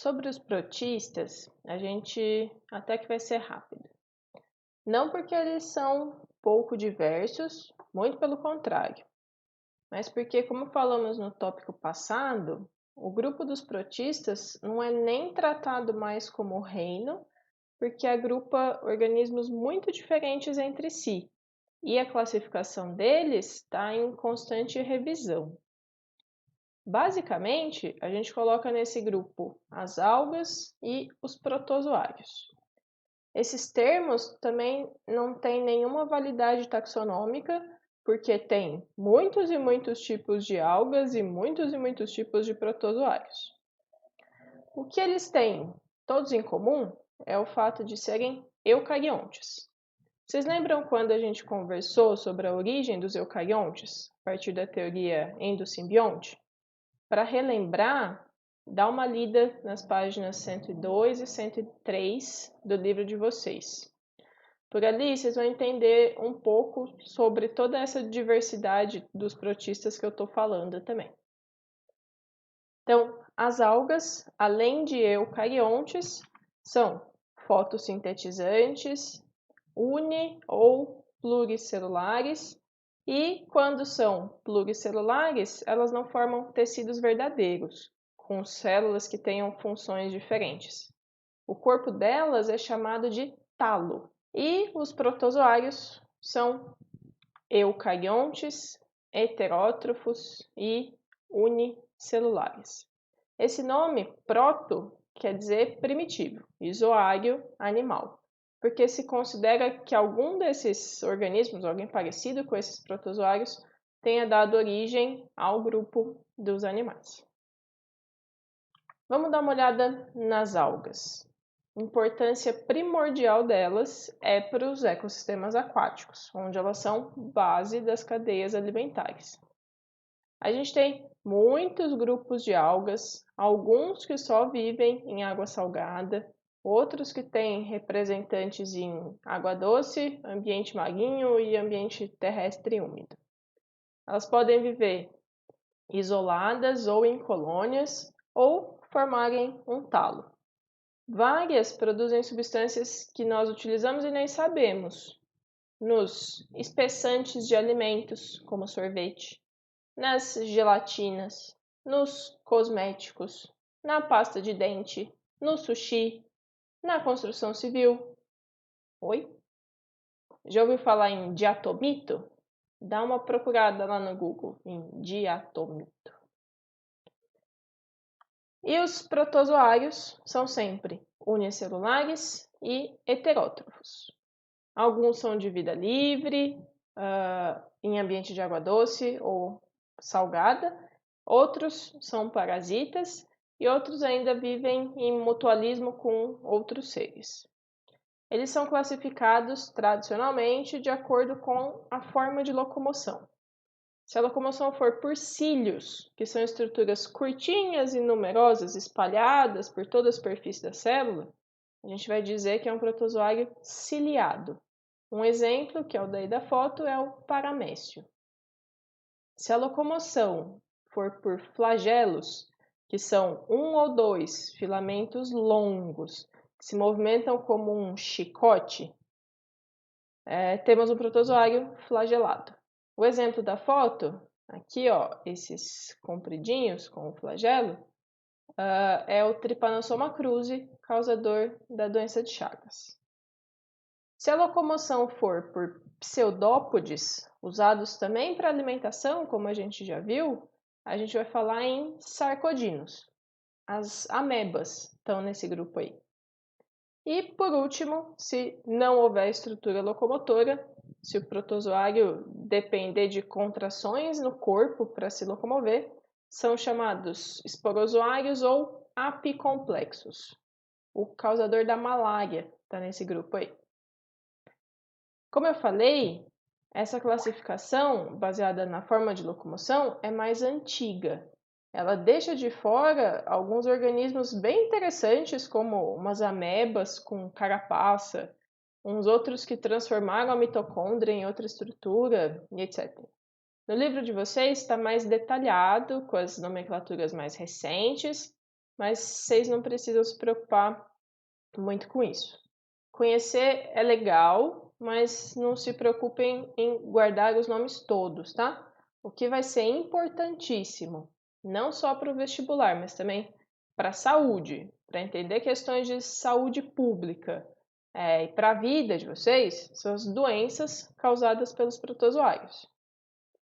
Sobre os protistas, a gente até que vai ser rápido. Não porque eles são pouco diversos, muito pelo contrário, mas porque, como falamos no tópico passado, o grupo dos protistas não é nem tratado mais como reino, porque agrupa organismos muito diferentes entre si, e a classificação deles está em constante revisão. Basicamente, a gente coloca nesse grupo as algas e os protozoários. Esses termos também não têm nenhuma validade taxonômica, porque tem muitos e muitos tipos de algas e muitos tipos de protozoários. O que eles têm todos em comum é o fato de serem eucariontes. Vocês lembram quando a gente conversou sobre a origem dos eucariontes, a partir da teoria endosimbionte? Para relembrar, dá uma lida nas páginas 102 e 103 do livro de vocês. Por ali, vocês vão entender um pouco sobre toda essa diversidade dos protistas que eu estou falando também. Então, as algas, além de eucariontes, são fotossintetizantes, uni- ou pluricelulares, e quando são pluricelulares, elas não formam tecidos verdadeiros, com células que tenham funções diferentes. O corpo delas é chamado de talo. E os protozoários são eucariontes, heterótrofos e unicelulares. Esse nome, proto, quer dizer primitivo, e zoário, animal, porque se considera que algum desses organismos, alguém parecido com esses protozoários, tenha dado origem ao grupo dos animais. Vamos dar uma olhada nas algas. A importância primordial delas é para os ecossistemas aquáticos, onde elas são base das cadeias alimentares. A gente tem muitos grupos de algas, alguns que só vivem em água salgada, outros que têm representantes em água doce, ambiente marinho e ambiente terrestre úmido. Elas podem viver isoladas ou em colônias ou formarem um talo. Várias produzem substâncias que nós utilizamos e nem sabemos, nos espessantes de alimentos, como sorvete, nas gelatinas, nos cosméticos, na pasta de dente, no sushi, na construção civil. Oi? Já ouviu falar em diatomito? Dá uma procurada lá no Google em diatomito. E os protozoários são sempre unicelulares e heterótrofos. Alguns são de vida livre, em ambiente de água doce ou salgada, outros são parasitas e outros ainda vivem em mutualismo com outros seres. Eles são classificados tradicionalmente de acordo com a forma de locomoção. Se a locomoção for por cílios, que são estruturas curtinhas e numerosas espalhadas por toda a superfície da célula, a gente vai dizer que é um protozoário ciliado. Um exemplo, que é o daí da foto, é o paramécio. Se a locomoção for por flagelos, que são um ou dois filamentos longos, que se movimentam como um chicote, temos um protozoário flagelado. O exemplo da foto, aqui ó, esses compridinhos com o flagelo, é o Trypanosoma cruzi, causador da doença de Chagas. Se a locomoção for por pseudópodes, usados também para alimentação, como a gente já viu, a gente vai falar em sarcodinos. As amebas estão nesse grupo aí. E, por último, se não houver estrutura locomotora, se o protozoário depender de contrações no corpo para se locomover, são chamados esporozoários ou apicomplexos. O causador da malária está nesse grupo aí. Como eu falei, essa classificação, baseada na forma de locomoção, é mais antiga. Ela deixa de fora alguns organismos bem interessantes, como umas amebas com carapaça, uns outros que transformaram a mitocôndria em outra estrutura, e etc. No livro de vocês está mais detalhado, com as nomenclaturas mais recentes, mas vocês não precisam se preocupar muito com isso. Conhecer é legal, mas não se preocupem em guardar os nomes todos, tá? O que vai ser importantíssimo, não só para o vestibular, mas também para a saúde, para entender questões de saúde pública e para a vida de vocês, são as doenças causadas pelos protozoários.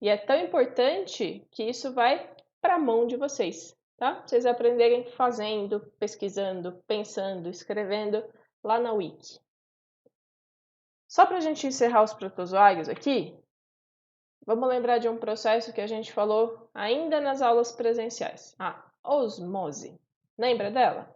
E é tão importante que isso vai para a mão de vocês, tá? Vocês aprenderem fazendo, pesquisando, pensando, escrevendo lá na Wiki. Só para a gente encerrar os protozoários aqui, vamos lembrar de um processo que a gente falou ainda nas aulas presenciais, a osmose. Lembra dela?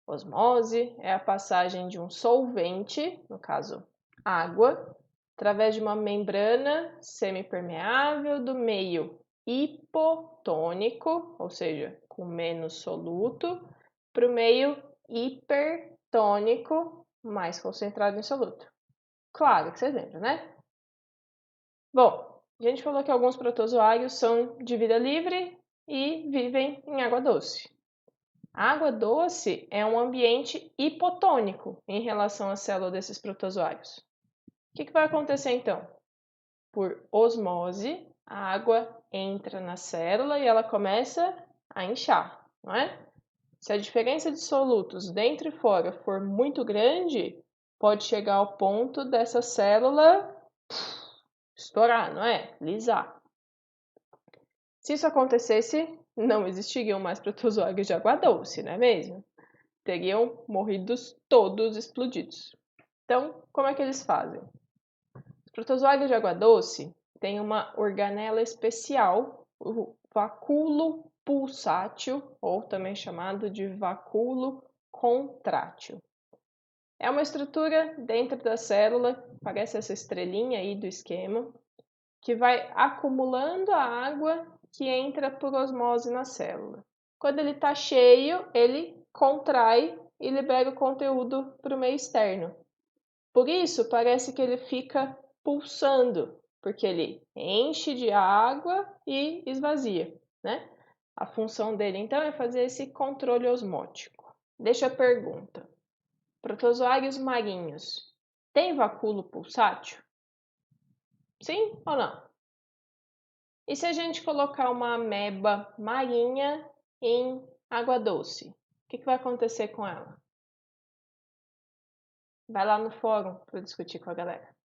Osmose é a passagem de um solvente, no caso água, através de uma membrana semipermeável do meio hipotônico, ou seja, com menos soluto, para o meio hipertônico, mais concentrado em soluto. Claro que vocês lembram, né? Bom, a gente falou que alguns protozoários são de vida livre e vivem em água doce. A água doce é um ambiente hipotônico em relação à célula desses protozoários. O que vai acontecer então? Por osmose, a água entra na célula e ela começa a inchar, não é? Se a diferença de solutos dentro e fora for muito grande, pode chegar ao ponto dessa célula estourar, não é? Lisar. Se isso acontecesse, não existiriam mais protozoários de água doce, não é mesmo? Teriam morrido todos explodidos. Então, como é que eles fazem? Os protozoários de água doce têm uma organela especial, o vacúolo pulsátil, ou também chamado de vacúolo contrátil. É uma estrutura dentro da célula, parece essa estrelinha aí do esquema, que vai acumulando a água que entra por osmose na célula. Quando ele está cheio, ele contrai e libera o conteúdo para o meio externo. Por isso, parece que ele fica pulsando, porque ele enche de água e esvazia, né? A função dele, então, é fazer esse controle osmótico. Deixa a pergunta. Protozoários marinhos têm vacúolo pulsátil? Sim ou não? E se a gente colocar uma ameba marinha em água doce, o que vai acontecer com ela? Vai lá no fórum para discutir com a galera.